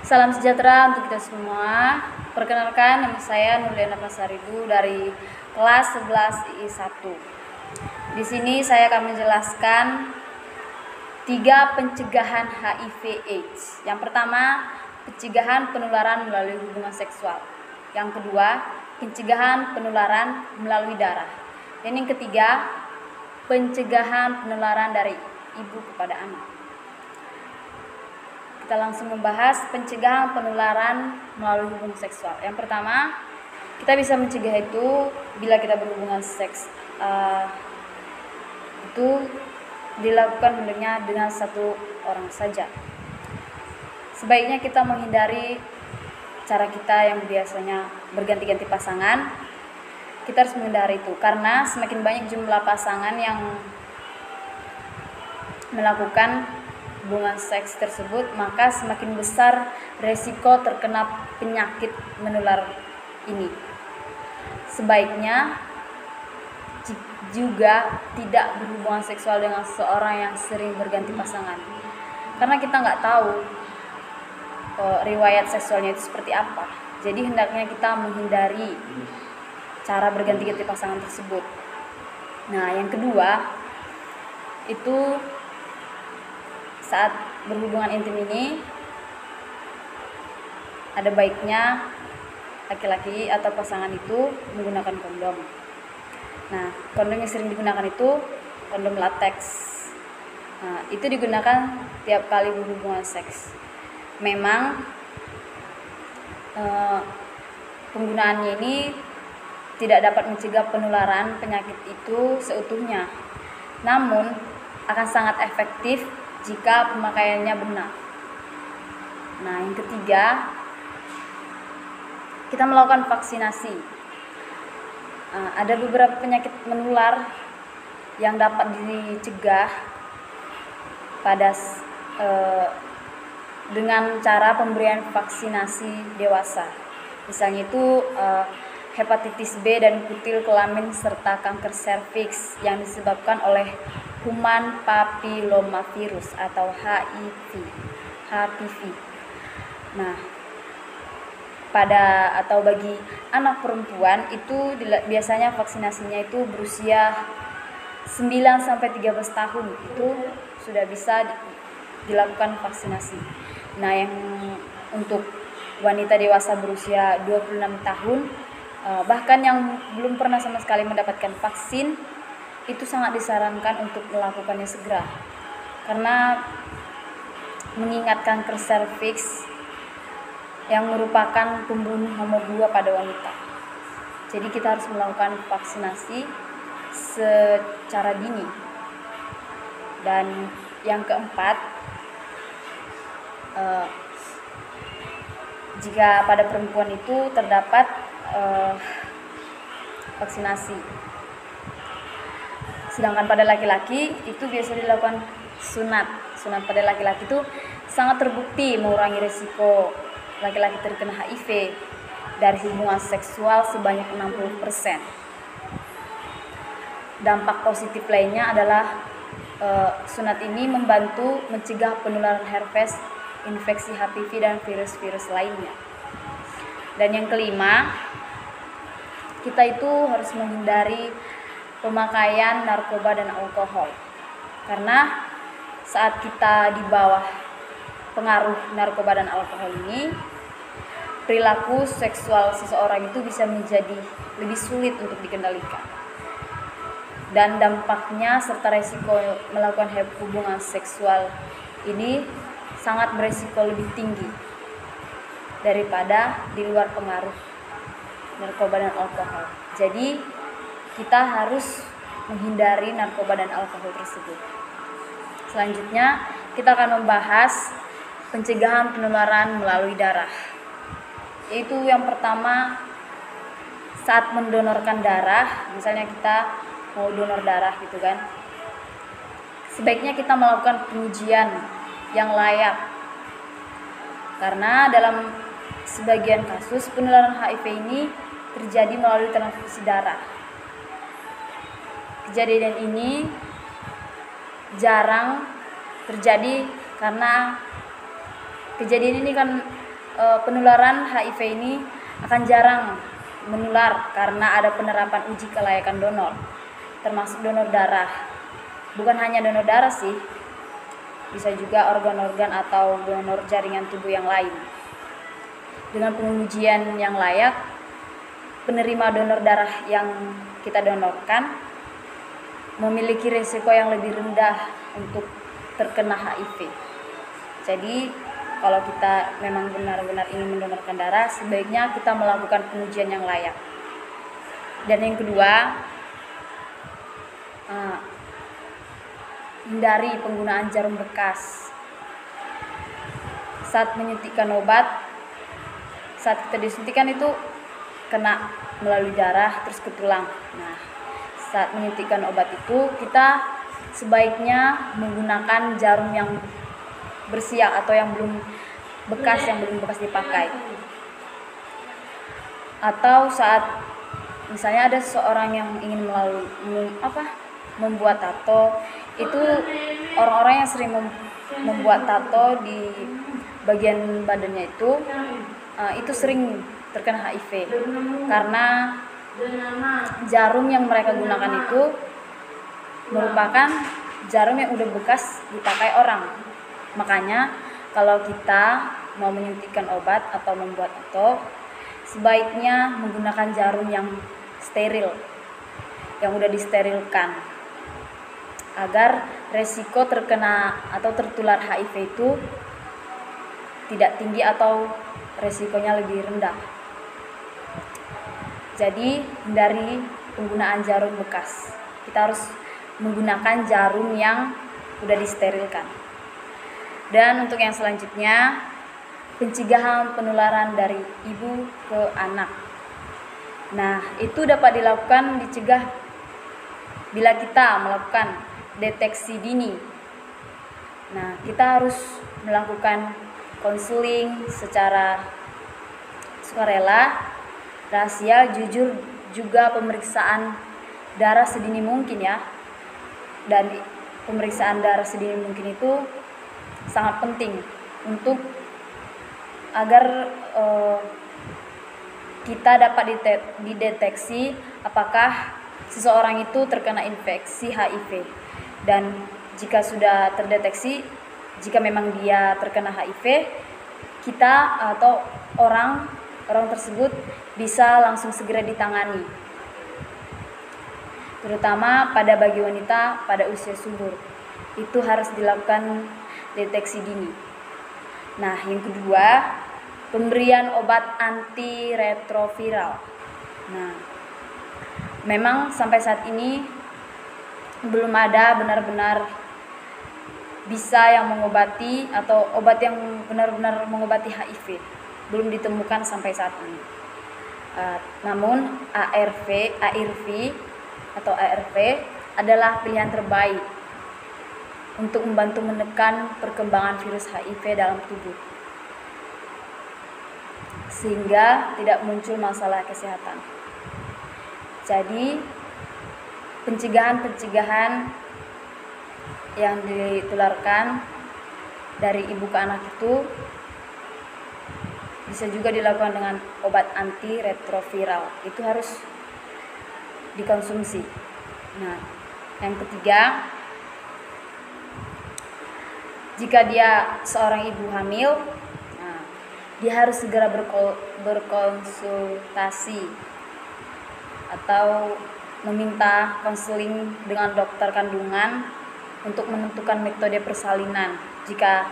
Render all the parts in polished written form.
Salam sejahtera untuk kita semua. Perkenalkan, nama saya Nurliana Pasaribu dari kelas 11 II1. Di sini saya akan menjelaskan 3 pencegahan HIV/AIDS. Yang pertama, pencegahan penularan melalui hubungan seksual. Yang kedua, pencegahan penularan melalui darah. Dan yang ketiga, pencegahan penularan dari ibu kepada anak. Kita langsung membahas pencegahan penularan melalui hubungan seksual. Yang pertama, kita bisa mencegah itu bila kita berhubungan seks itu dilakukan hendaknya dengan satu orang saja. Sebaiknya kita menghindari cara kita yang biasanya berganti-ganti pasangan. Kita harus menghindari itu karena semakin banyak jumlah pasangan yang melakukan hubungan seks tersebut, maka semakin besar resiko terkena penyakit menular ini. Sebaiknya juga tidak berhubungan seksual dengan seorang yang sering berganti pasangan, karena kita nggak tahu riwayat seksualnya itu seperti apa. Jadi hendaknya kita menghindari cara berganti-ganti pasangan tersebut. Nah, yang kedua itu saat berhubungan intim ini ada baiknya laki-laki atau pasangan itu menggunakan kondom. Nah, kondom yang sering digunakan itu kondom latex. Nah, itu digunakan tiap kali berhubungan seks. Memang penggunaannya ini tidak dapat mencegah penularan penyakit itu seutuhnya, namun akan sangat efektif jika pemakaiannya benar. Nah, yang ketiga, kita melakukan vaksinasi. Ada beberapa penyakit menular yang dapat dicegah dengan cara pemberian vaksinasi dewasa. Misalnya itu hepatitis B dan kutil kelamin serta kanker serviks yang disebabkan oleh human papillomavirus atau HPV. Nah, bagi anak perempuan itu biasanya vaksinasinya itu berusia 9 sampai 13 tahun itu sudah bisa dilakukan vaksinasi. Nah, yang untuk wanita dewasa berusia 26 tahun bahkan yang belum pernah sama sekali mendapatkan vaksin, itu sangat disarankan untuk melakukannya segera, karena mengingat kanker serviks yang merupakan pembunuh nomor 2 pada wanita. Jadi kita harus melakukan vaksinasi secara dini. Dan yang keempat, jika pada perempuan itu terdapat vaksinasi, sedangkan pada laki-laki itu biasa dilakukan sunat. Sunat pada laki-laki itu sangat terbukti mengurangi risiko laki-laki terkena HIV dari hubungan seksual sebanyak 60%. Dampak positif lainnya adalah sunat ini membantu mencegah penularan herpes, infeksi HPV dan virus-virus lainnya. Dan yang kelima, kita itu harus menghindari pemakaian narkoba dan alkohol, karena saat kita di bawah pengaruh narkoba dan alkohol ini, perilaku seksual seseorang itu bisa menjadi lebih sulit untuk dikendalikan, dan dampaknya serta resiko melakukan hubungan seksual ini sangat beresiko lebih tinggi daripada di luar pengaruh narkoba dan alkohol. Jadi kita harus menghindari narkoba dan alkohol tersebut. Selanjutnya, kita akan membahas pencegahan penularan melalui darah. Yaitu yang pertama, saat mendonorkan darah, misalnya kita mau donor darah gitu kan, sebaiknya kita melakukan pengujian yang layak. Karena dalam sebagian kasus penularan HIV ini terjadi melalui transfusi darah. Kejadian ini jarang terjadi karena kejadian ini kan penularan HIV ini akan jarang menular karena ada penerapan uji kelayakan donor, termasuk donor darah. Bukan hanya donor darah sih, bisa juga organ-organ atau donor jaringan tubuh yang lain. Dengan pengujian yang layak, penerima donor darah yang kita donorkan memiliki risiko yang lebih rendah untuk terkena HIV. Jadi kalau kita memang benar-benar ingin mendonorkan darah, sebaiknya kita melakukan pengujian yang layak. Dan yang kedua, hindari penggunaan jarum bekas. Saat menyuntikkan obat, saat kita disuntikan itu kena melalui darah terus ke tulang. Nah, saat menyuntikkan obat itu kita sebaiknya menggunakan jarum yang bersiap atau yang belum bekas dipakai. Atau saat misalnya ada seseorang yang ingin membuat tato, itu orang-orang yang sering membuat tato di bagian badannya itu sering terkena HIV karena jarum yang mereka gunakan itu merupakan jarum yang udah bekas dipakai orang. Makanya kalau kita mau menyuntikkan obat atau membuat tato, sebaiknya menggunakan jarum yang steril, yang udah disterilkan, agar resiko terkena atau tertular HIV itu tidak tinggi atau resikonya lebih rendah. Jadi hindari penggunaan jarum bekas. Kita harus menggunakan jarum yang udah disterilkan. Dan untuk yang selanjutnya, pencegahan penularan dari ibu ke anak. Nah, itu dapat dicegah bila kita melakukan deteksi dini. Nah, kita harus melakukan konseling secara sukarela, rahasia, jujur, juga pemeriksaan darah sedini mungkin ya. Dan pemeriksaan darah sedini mungkin itu sangat penting untuk agar kita dapat dideteksi apakah seseorang itu terkena infeksi HIV. Dan jika sudah terdeteksi, jika memang dia terkena HIV, kita atau orang tersebut bisa langsung segera ditangani, terutama bagi wanita pada usia subur. Itu harus dilakukan deteksi dini. Nah, yang kedua, pemberian obat antiretroviral. Nah, memang sampai saat ini belum ada benar-benar bisa yang mengobati atau obat yang benar-benar mengobati HIV. Belum ditemukan sampai saat ini. Namun ARV adalah pilihan terbaik untuk membantu menekan perkembangan virus HIV dalam tubuh, sehingga tidak muncul masalah kesehatan. Jadi pencegahan yang ditularkan dari ibu ke anak itu bisa juga dilakukan dengan obat antiretroviral. Itu harus dikonsumsi. Nah, yang ketiga, jika dia seorang ibu hamil, dia harus segera berkonsultasi atau meminta konseling dengan dokter kandungan untuk menentukan metode persalinan jika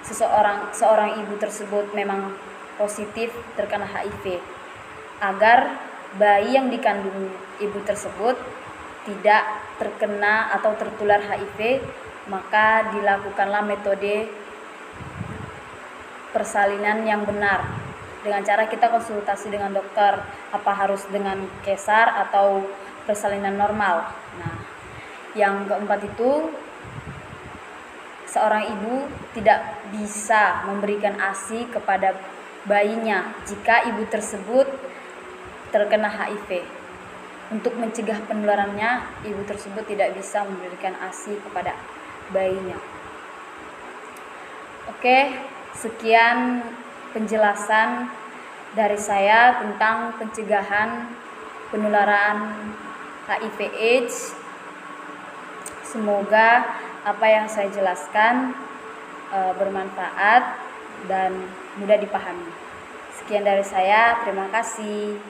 seorang ibu tersebut memang positif terkena HIV, agar bayi yang dikandung ibu tersebut tidak terkena atau tertular HIV. Maka dilakukanlah metode persalinan yang benar dengan cara kita konsultasi dengan dokter, apa harus dengan kesar atau persalinan normal. Nah, yang keempat itu, seorang ibu tidak bisa memberikan ASI kepada bayinya jika ibu tersebut terkena HIV. Untuk mencegah penularannya, ibu tersebut tidak bisa memberikan ASI kepada bayinya. Oke, Sekian penjelasan dari saya tentang pencegahan penularan HIV/AIDS. Semoga apa yang saya jelaskan bermanfaat dan mudah dipahami. Sekian dari saya, terima kasih.